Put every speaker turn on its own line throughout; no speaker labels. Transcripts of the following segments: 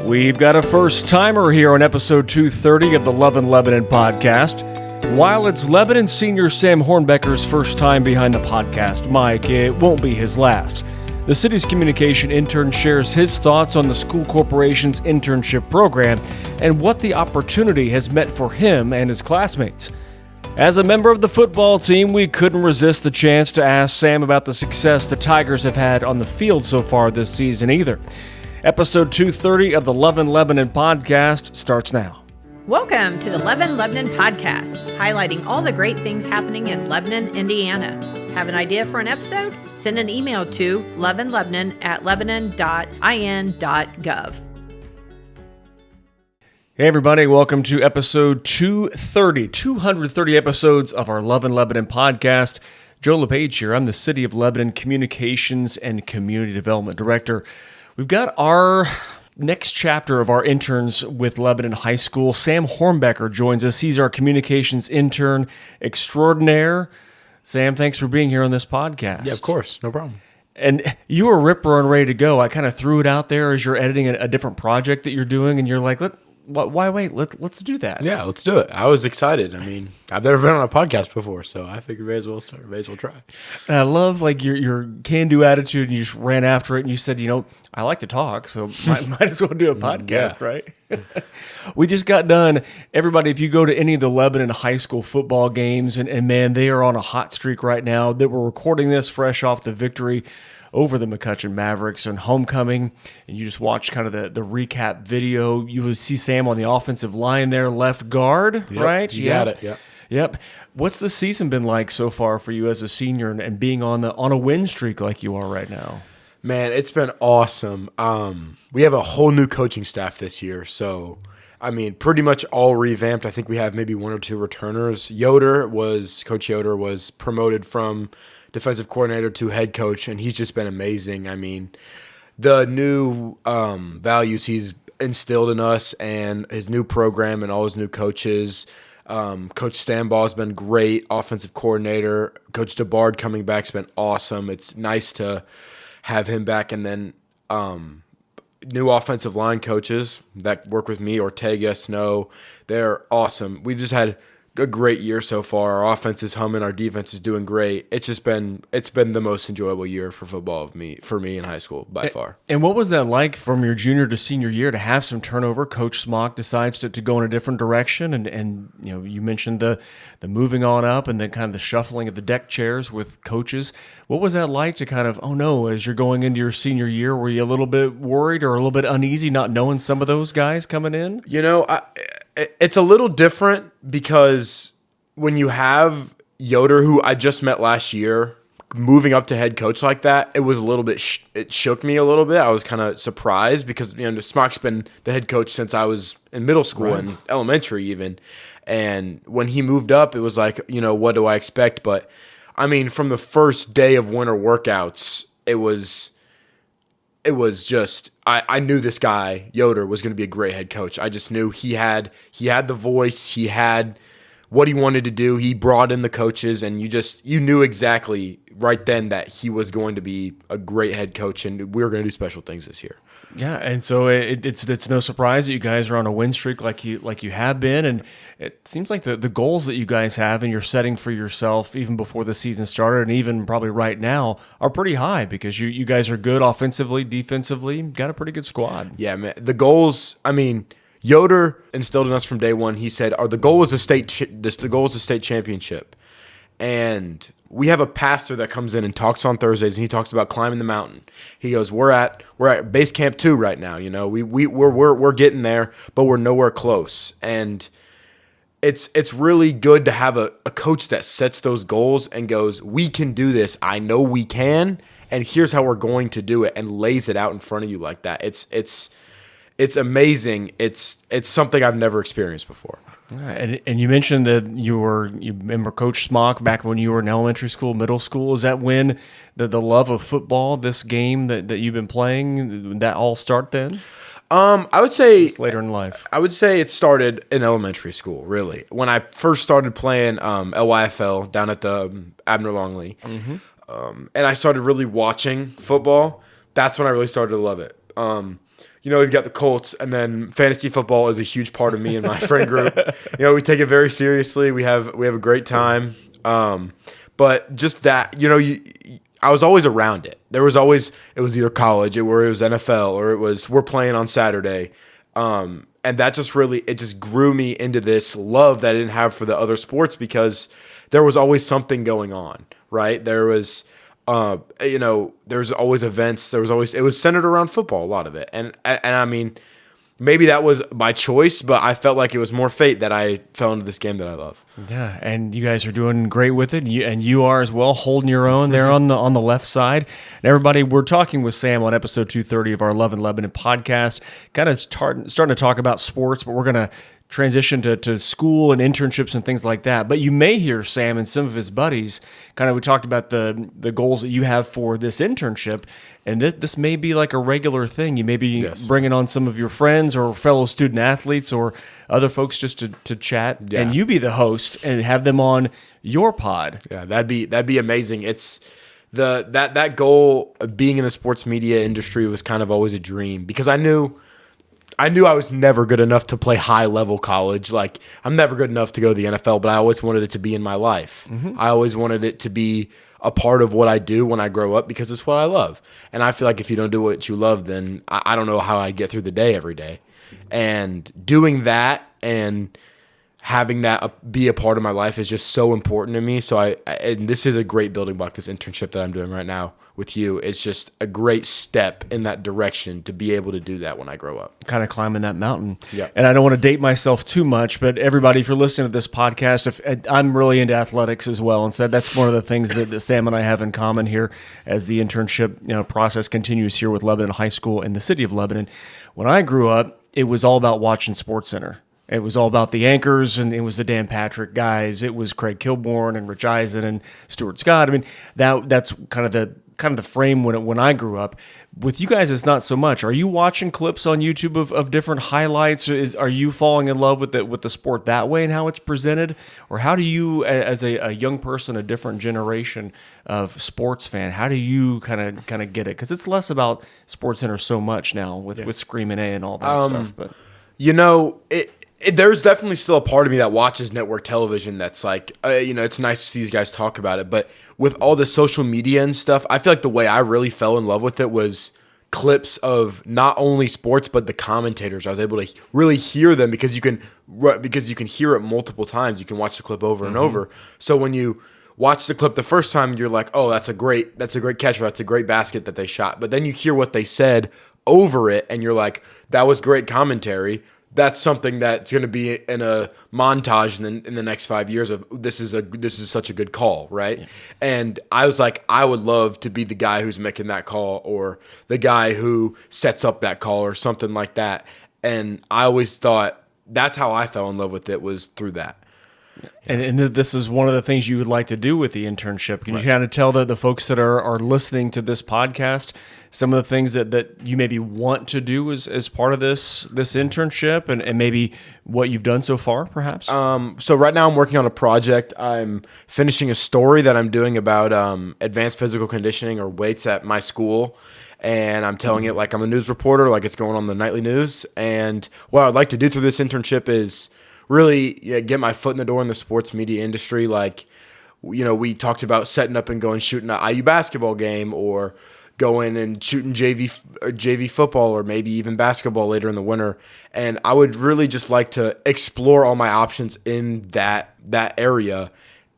We've got a first-timer here on episode 230 of the Love in Lebanon podcast. While it's Lebanon senior Sam Hornbecker's first time behind the podcast mic, it won't be his last. The city's communication intern shares his thoughts on the school corporation's internship program and what the opportunity has meant for him and his classmates. As a member of the football team, we couldn't resist the chance to ask Sam about the success the Tigers have had on the field so far this season either. Episode 230 of the Love in Lebanon podcast starts now.
Welcome to the Love in Lebanon podcast, highlighting all the great things happening in Lebanon, Indiana. Have an idea for an episode? Send an email to loveinlebanon@lebanon.in.gov.
Hey everybody, welcome to episode 230 episodes of our Love in Lebanon podcast. Joe LePage here. I'm the City of Lebanon Communications and Community Development Director. We've got our next chapter of our interns with Lebanon High School. Sam Hornbecker joins us. He's our communications intern extraordinaire. Sam, thanks for being here on this podcast.
Yeah, of course. No problem.
And you were ripper and ready to go. I kind of threw it out there as you're editing a different project that you're doing, and you're like, why wait? Let's do that.
Yeah, let's do it. I was excited. I mean, I've never been on a podcast before, so I figured may as well start. May as well try.
And I love like your can-do attitude, and you just ran after it, and you said, I like to talk, so might as well do a podcast, right? We just got done. Everybody, if you go to any of the Lebanon high school football games, and man, they are on a hot streak right now. That we're recording this fresh off the victory over the McCutcheon Mavericks and homecoming, and you just watch kind of the recap video. You will see Sam on the offensive line there, left guard, right?
You got it. Yeah.
Yep. What's the season been like so far for you as a senior and being on a win streak like you are right now?
Man, it's been awesome. We have a whole new coaching staff this year, so I mean, pretty much all revamped. I think we have maybe one or two returners. Coach Yoder was promoted from defensive coordinator to head coach, and he's just been amazing. I mean, the new values he's instilled in us and his new program and all his new coaches. Coach Stanball has been great, offensive coordinator. Coach DeBard coming back has been awesome. It's nice to have him back, and then new offensive line coaches that work with me, Ortega, Snow, they're awesome. We've just had a great year so far. Our offense is humming, our defense is doing great. It's been the most enjoyable year for football for me in high school by far.
And what was that like from your junior to senior year to have some turnover? Coach Smock decides to go in a different direction, and you mentioned the moving on up and then kind of the shuffling of the deck chairs with coaches. What was that like to kind of, as you're going into your senior year, were you a little bit worried or a little bit uneasy not knowing some of those guys coming in?
It's a little different because when you have Yoder, who I just met last year, moving up to head coach like that, it was a little bit, it shook me a little bit. I was kind of surprised because, Smock's been the head coach since I was in middle school and elementary even. And when he moved up, it was like, what do I expect? But I mean, from the first day of winter workouts, it was just I knew this guy Yoder was going to be a great head coach. I just knew he had the voice, he had what he wanted to do. He brought in the coaches, and you knew exactly right then that he was going to be a great head coach, and we were going to do special things this year.
Yeah, and so it's no surprise that you guys are on a win streak like you have been, and it seems like the goals that you guys have and you're setting for yourself even before the season started and even probably right now are pretty high because you guys are good offensively, defensively, got a pretty good squad.
Yeah, man. The goals, I mean, Yoder instilled in us from day one. He said, "The goal is a state championship," and we have a pastor that comes in and talks on Thursdays, and he talks about climbing the mountain. He goes, "We're at base camp 2 right now. We're getting there, but we're nowhere close." And it's really good to have a coach that sets those goals and goes, "We can do this. I know we can, and here's how we're going to do it," and lays it out in front of you like that. It's amazing. It's something I've never experienced before.
And you mentioned that you remember Coach Smock back when you were in elementary school, middle school. Is that when the love of football, this game that you've been playing, that all start then?
I would say
just later in life.
I would say it started in elementary school, really. When I first started playing LYFL down at the Abner Longley, and I started really watching football, that's when I really started to love it. We've got the Colts, and then fantasy football is a huge part of me and my friend group. We take it very seriously. We have a great time. But just that, I was always around it. It was either college, it was NFL, or it was we're playing on Saturday. And that just grew me into this love that I didn't have for the other sports, because there was always something going on, right? There was, there's always events. It was centered around football, a lot of it. And I mean, maybe that was my choice, but I felt like it was more fate that I fell into this game that I love.
Yeah, and you guys are doing great with it, and you are as well, holding your own there on the left side. And everybody, we're talking with Sam on episode 230 of our Love in Lebanon podcast, kind of starting to talk about sports, but we're going to transition to school and internships and things like that. But you may hear Sam and some of his buddies, we talked about the goals that you have for this internship, and this may be like a regular thing. You may be bringing on some of your friends or fellow student athletes or other folks just to chat, and you be the host and have them on your pod.
Yeah, that'd be amazing. It's that goal of being in the sports media industry was kind of always a dream, because I knew I was never good enough to play high-level college. Like, I'm never good enough to go to the NFL, but I always wanted it to be in my life. Mm-hmm. I always wanted it to be a part of what I do when I grow up, because it's what I love. And I feel like if you don't do what you love, then I don't know how I get through the day every day. And doing that and having that be a part of my life is just so important to me. So and this is a great building block, this internship that I'm doing right now with you. It's just a great step in that direction to be able to do that when I grow up.
Kind of climbing that mountain.
Yeah.
And I don't want to date myself too much, but everybody, if you're listening to this podcast, I'm really into athletics as well. And so that's one of the things that Sam and I have in common here as the internship process continues here with Lebanon High School in the city of Lebanon. When I grew up, it was all about watching SportsCenter. It was all about the anchors, and it was the Dan Patrick guys. It was Craig Kilborn and Rich Eisen and Stuart Scott. I mean, that's kind of the frame when I grew up. With you guys, it's not so much. Are you watching clips on YouTube of different highlights? Are you falling in love with the sport that way and how it's presented, or how do you, as a young person, a different generation of sports fan, how do you kind of get it? Because it's less about SportsCenter so much now with Screamin' A and all that stuff. But
there's definitely still a part of me that watches network television that's like, it's nice to see these guys talk about it. But with all the social media and stuff, I feel like the way I really fell in love with it was clips of not only sports, but the commentators. I was able to really hear them because you can hear it multiple times. You can watch the clip over and over. So when you watch the clip the first time, you're like, oh, that's a great catch, or that's a great basket that they shot. But then you hear what they said over it, and you're like, that was great commentary. That's something that's going to be in a montage in the next 5 years of this is such a good call, right? Yeah. And I was like, I would love to be the guy who's making that call, or the guy who sets up that call, or something like that. And I always thought that's how I fell in love with it, was through that.
And this is one of the things you would like to do with the internship. Can you kind of tell the folks that are listening to this podcast some of the things that you maybe want to do as part of this internship, and maybe what you've done so far, perhaps?
So right now I'm working on a project. I'm finishing a story that I'm doing about advanced physical conditioning, or weights, at my school. And I'm telling it like I'm a news reporter, like it's going on the nightly news. And what I'd like to do through this internship is really get my foot in the door in the sports media industry. Like, we talked about setting up and going shooting an IU basketball game, or going and shooting JV football, or maybe even basketball later in the winter. And I would really just like to explore all my options in that area,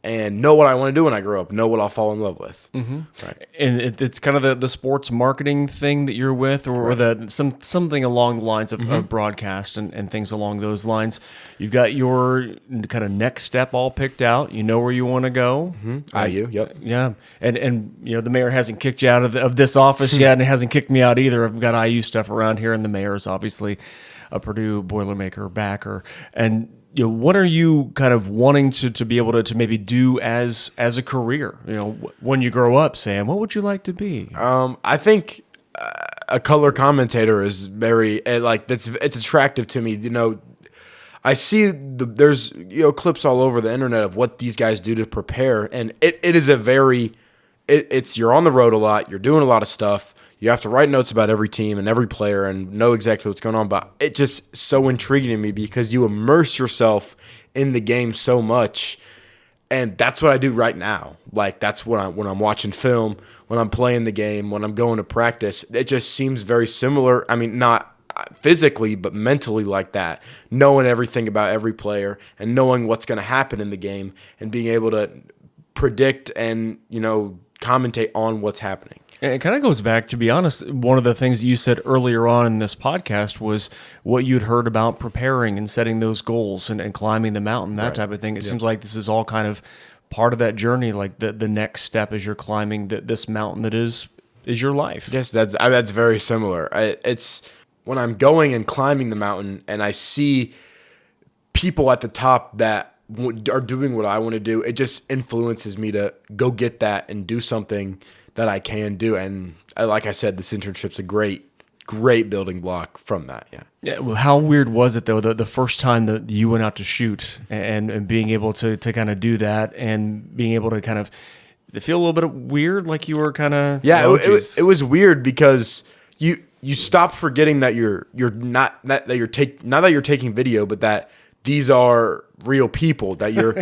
and know what I want to do when I grow up, know what I'll fall in love with.
Mm-hmm. Right. And it's kind of the sports marketing thing that you're with, or something along the lines of broadcast and things along those lines. You've got your kind of next step all picked out. You know where you want to go.
Mm-hmm. IU, yep.
Yeah. And the mayor hasn't kicked you out of this office yet, and it hasn't kicked me out either. I've got IU stuff around here, and the mayor is obviously a Purdue Boilermaker backer. And what are you kind of wanting to be able to maybe do as a career? When you grow up, Sam, what would you like to be?
I think a color commentator is very it's attractive to me. I see there's clips all over the internet of what these guys do to prepare, and it is a very it's you're on the road a lot, you're doing a lot of stuff. you have to write notes about every team and every player and know exactly what's going on. But it's just so intriguing to me because you immerse yourself in the game so much. And that's what I do right now. Like, that's when I'm watching film, when I'm playing the game, when I'm going to practice. It just seems very similar. I mean, not physically, but mentally like that. Knowing everything about every player and knowing what's going to happen in the game and being able to predict and, commentate on what's happening.
And it kind of goes back, to be honest, one of the things that you said earlier on in this podcast was what you'd heard about preparing and setting those goals and climbing the mountain, that type of thing. It seems like this is all kind of part of that journey, like the next step as you're climbing this mountain that is your life.
Yes, that's very similar. It's when I'm going and climbing the mountain and I see people at the top that are doing what I want to do, it just influences me to go get that and do something that I can do. And like I said, this internship's a great building block from that. Yeah.
Yeah. Well, how weird was it though, the first time that you went out to shoot and being able to kind of do that and being able to kind of feel a little bit weird, like you were kind of,
it was weird because you stop forgetting that you're taking video, but that these are real people, that you're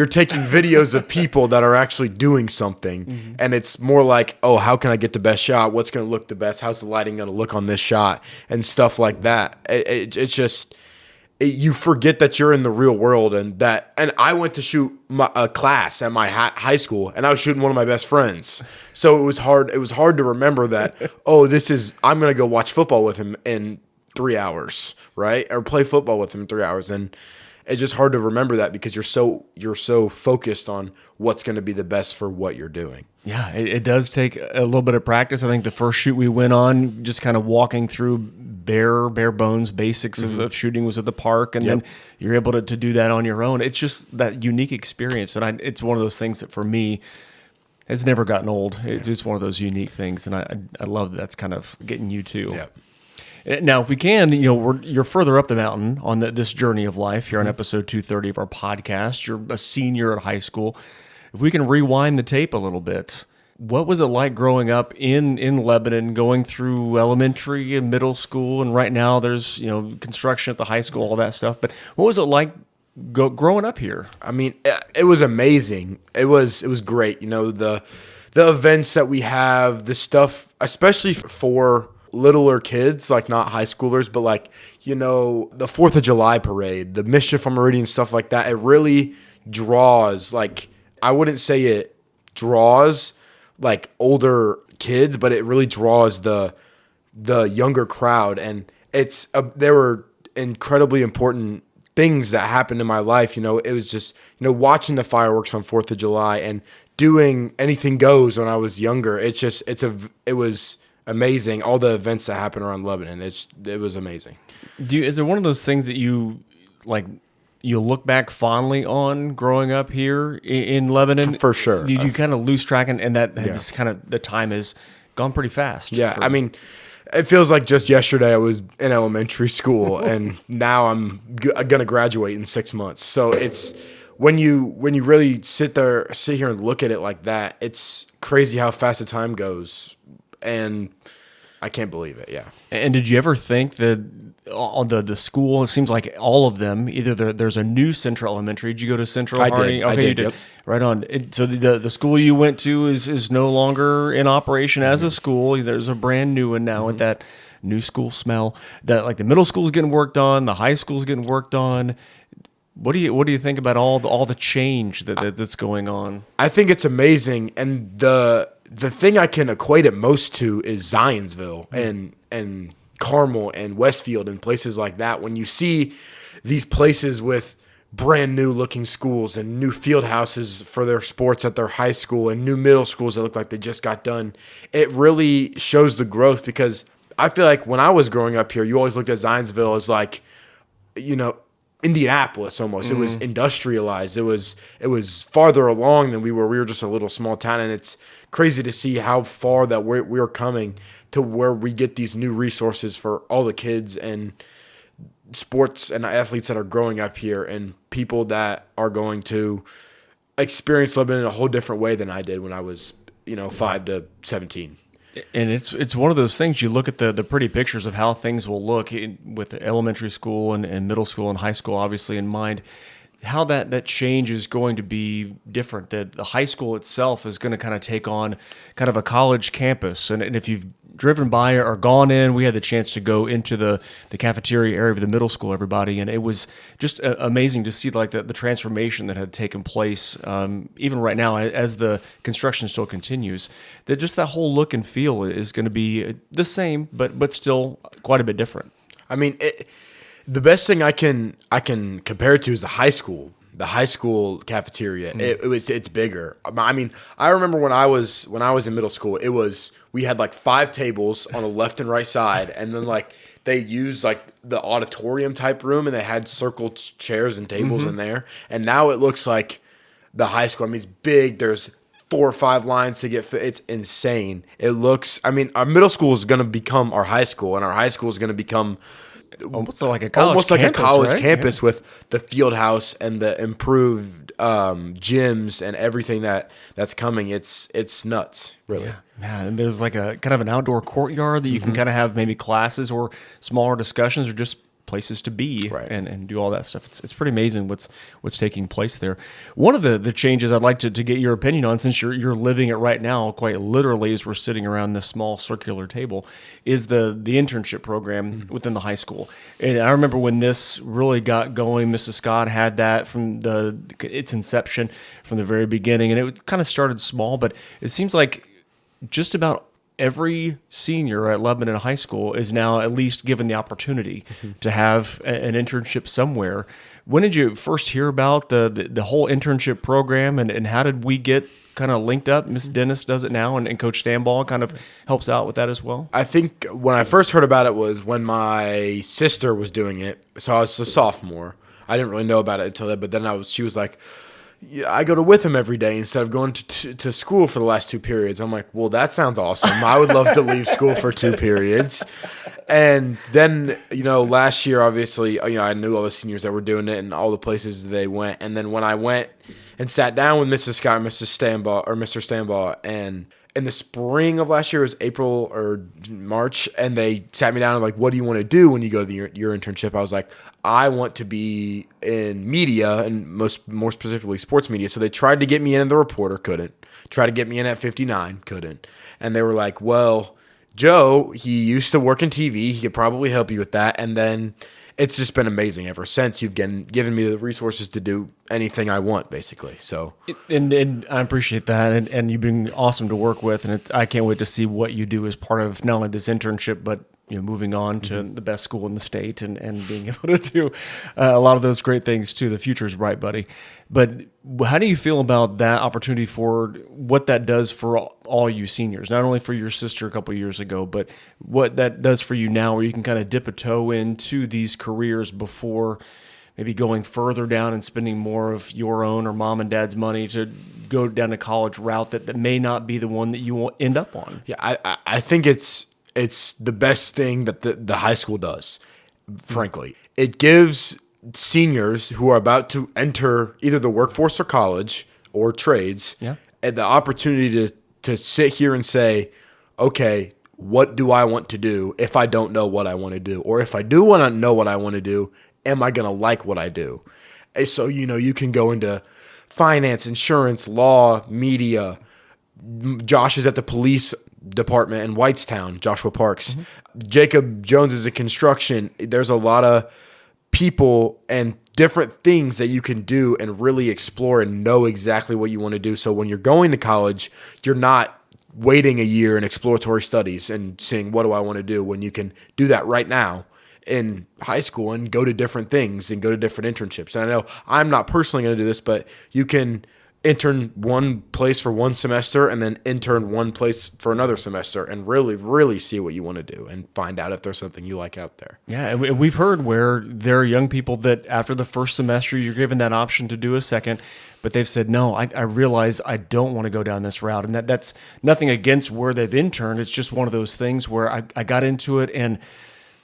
taking videos of people that are actually doing something. And it's more like, oh, how can I get the best shot? What's going to look the best? How's the lighting going to look on this shot? And stuff like that. It's just, you forget that you're in the real world and I went to shoot a class at my high school and I was shooting one of my best friends. So it was hard to remember that, I'm going to go watch football with him in 3 hours, right? Or play football with him in 3 hours. And it's just hard to remember that because you're so focused on what's going to be the best for what you're doing.
Yeah, it does take a little bit of practice. I think the first shoot we went on, just kind of walking through bare bones basics of shooting was at the park, and then you're able to do that on your own. It's just that unique experience, and it's one of those things that for me has never gotten old. It's just one of those unique things, and I love that's kind of getting you too.
Yeah.
Now, if we can, you're further up the mountain on this journey of life here on episode 230 of our podcast. You're a senior at high school. If we can rewind the tape a little bit, what was it like growing up in Lebanon, going through elementary and middle school, and right now there's construction at the high school, all that stuff. But what was it like growing up here?
I mean, it was amazing. It was great. The events that we have, the stuff, especially for littler kids, like not high schoolers, but like, the 4th of July parade, the Mischief on Meridian, stuff like that. It really draws, like, I wouldn't say it draws like older kids, but it really draws the younger crowd. And there were incredibly important things that happened in my life. It was just, watching the fireworks on 4th of July and doing anything goes when I was younger. It was amazing. All the events that happened around Lebanon, it was amazing.
Is there one of those things that you look back fondly on growing up here in Lebanon?
For sure.
You kind of lose track, and that this kind of the time has gone pretty fast.
Yeah, I mean, it feels like just yesterday I was in elementary school, and now I'm gonna graduate in 6 months. So it's when you really sit here and look at it like that, it's crazy how fast the time goes. And I can't believe it, yeah. And
did you ever think that on the school, it seems like all of them, either there's a new Central Elementary. Did you go to Central?
I did.
Okay,
I did.
You did.
Yep.
Right on. So the school you went to is no longer in operation as a school. There's a brand new one now with that new school smell. That like the middle school's getting worked on, the high school's getting worked on. What do you think about all the change that's going on? I think it's amazing, and the thing I can equate it most to is Zionsville and Carmel and Westfield and places like that. When you see these places with brand new looking schools and new field houses for their sports at their high school and new middle schools that look like they just got done, it really shows the growth, because I feel like when I was growing up here, you always looked at Zionsville as like, Indianapolis almost. It was industrialized. It was farther along than we were. We were just a little small town, and it's crazy to see how far that we're coming to where we get these new resources for all the kids and sports and athletes that are growing up here, and people that are going to experience Lebanon in a whole different way than I did when I was 5 to 17. And it's one of those things, you look at the pretty pictures of how things will look with elementary school and middle school and high school obviously in mind, how that change is going to be different. That the high school itself is going to kind of take on kind of a college campus. And if you've driven by or gone in, we had the chance to go into the cafeteria area of the middle school, everybody, and it was just amazing to see like the transformation that had taken place, even right now as the construction still continues. That just that whole look and feel is going to be the same, but still quite a bit different.
I mean, the best thing I can compare it to is the high school. The high school cafeteria, it's bigger. I mean, I remember when I was in middle school, we had like 5 tables on the left and right side, and then like they used like the auditorium type room, and they had circled chairs and tables in there. And now it looks like the high school. I mean, it's big. There's 4 or 5 lines to get fit. It's insane. It looks. I mean, our middle school is going to become our high school, and our high school is going to become
almost like a college
campus with the field house and the improved gyms and everything that's coming. It's nuts, really.
Yeah, and there's like a kind of an outdoor courtyard that you can kind of have maybe classes or smaller discussions or just places to be and do all that stuff. It's pretty amazing what's taking place there. One of the changes I'd like to get your opinion on, since you're living it right now, quite literally, as we're sitting around this small circular table, is the internship program within the high school. And I remember when this really got going, Mrs. Scott had that from its inception, from the very beginning, and it kind of started small, but it seems like just about every senior at Lebanon High School is now at least given the opportunity to have an internship somewhere. When did you first hear about the whole internship program, and how did we get kind of linked up? Miss Dennis does it now, and Coach Stanball kind of helps out with that as well.
I think when I first heard about it was when my sister was doing it. So I was a sophomore. I didn't really know about it until then, but then she was like, yeah, I go to with him every day instead of going to school for the last 2 periods. I'm like, well, that sounds awesome. I would love to leave school for 2 periods. And then, last year, obviously, I knew all the seniors that were doing it and all the places they went. And then when I went and sat down with Mrs. Scott and Mr. Stanball, and in the spring of last year, it was April or March, and they sat me down and like, what do you want to do when you go to your internship? I was like, I want to be in media, and more specifically sports media. So they tried to get me in as the reporter, couldn't. Tried to get me in at 59, couldn't. And they were like, well, Joe, he used to work in TV. He could probably help you with that. And then it's just been amazing ever since. You've given me the resources to do anything I want, basically. So,
and I appreciate that, and you've been awesome to work with, and I can't wait to see what you do as part of not only this internship, but moving on to the best school in the state and being able to do a lot of those great things too. The future is bright, buddy. But how do you feel about that opportunity, for what that does for all you seniors, not only for your sister a couple of years ago, but what that does for you now, where you can kind of dip a toe into these careers before maybe going further down and spending more of your own or mom and dad's money to go down a college route that may not be the one that you will end up on?
Yeah, I think it's the best thing that the high school does, frankly. It gives seniors who are about to enter either the workforce or college or trades the opportunity to sit here and say, okay, what do I want to do if I don't know what I want to do? Or if I do want to know what I want to do, am I going to like what I do? And so, you can go into finance, insurance, law, media. Josh is at the police department in Whitestown, Joshua Parks. Jacob Jones is in construction. There's a lot of people and different things that you can do and really explore and know exactly what you want to do. So when you're going to college, you're not waiting a year in exploratory studies and saying, what do I want to do? When you can do that right now in high school and go to different things and go to different internships. And I know I'm not personally going to do this, but you can intern one place for one semester and then intern one place for another semester and really, really see what you want to do and find out if there's something you like out there.
Yeah, and we've heard where there are young people that after the first semester, you're given that option to do a second, but they've said, no, I realize I don't want to go down this route. And that's nothing against where they've interned. It's just one of those things where I got into it, and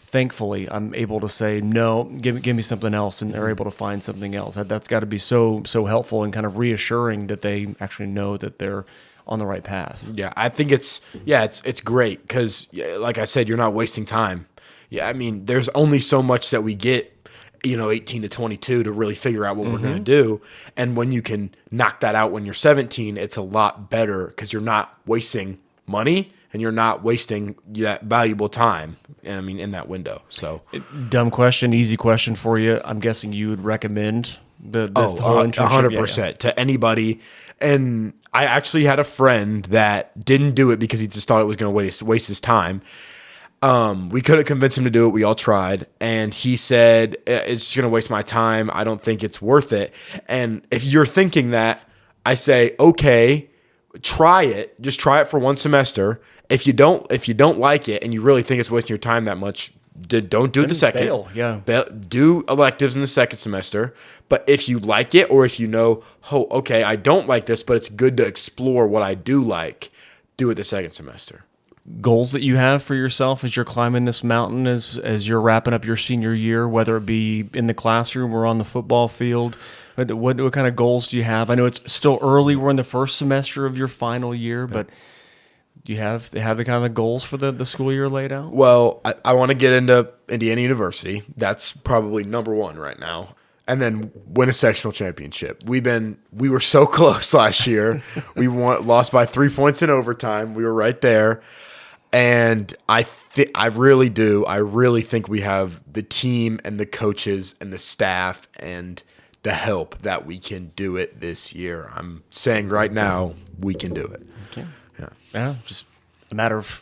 thankfully, I'm able to say, no, give me something else, and they're able to find something else. That's got to be so helpful and kind of reassuring that they actually know that they're on the right path.
Yeah, I think it's great because, like I said, you're not wasting time. Yeah, I mean, there's only so much that we get, 18 to 22 to really figure out what we're going to do. And when you can knock that out when you're 17, it's a lot better because you're not wasting money and you're not wasting that valuable time. And I mean, in that window. So,
dumb question, easy question for you. I'm guessing you would recommend the whole internship
100% to anybody. And I actually had a friend that didn't do it because he just thought it was going to waste his time. We couldn't convince him to do it. We all tried. And he said, it's just going to waste my time. I don't think it's worth it. And if you're thinking that, I say, okay, try it. Just try it for one semester. If you don't like it and you really think it's wasting your time that much, don't do it the second.
Bail, yeah.
Do electives in the second semester. But if you like it, or if okay, I don't like this, but it's good to explore what I do like, do it the second semester.
Goals that you have for yourself as you're climbing this mountain, as you're wrapping up your senior year, whether it be in the classroom or on the football field, what kind of goals do you have? I know it's still early. We're in the first semester of your final year, but do you have the kind of goals for the school year laid out?
Well, I want to get into Indiana University. That's probably number one right now. And then win a sectional championship. We were so close last year. We lost by 3 points in overtime. We were right there. And I really do. I really think we have the team and the coaches and the staff and the help that we can do it this year. I'm saying right now we can do it.
Okay. Yeah, just a matter of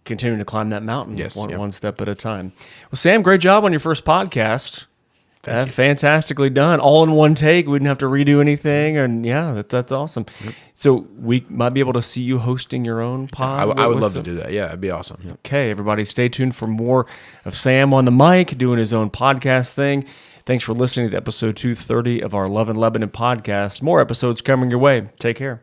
continuing to climb that mountain one step at a time. Well, Sam, great job on your first podcast.
Thank you.
Fantastically done. All in one take. We didn't have to redo anything. And yeah, that's awesome. Yep. So we might be able to see you hosting your own pod.
I would love to do that. Yeah, it'd be awesome. Yep.
Okay, everybody stay tuned for more of Sam on the mic doing his own podcast thing. Thanks for listening to episode 230 of our Love in Lebanon podcast. More episodes coming your way. Take care.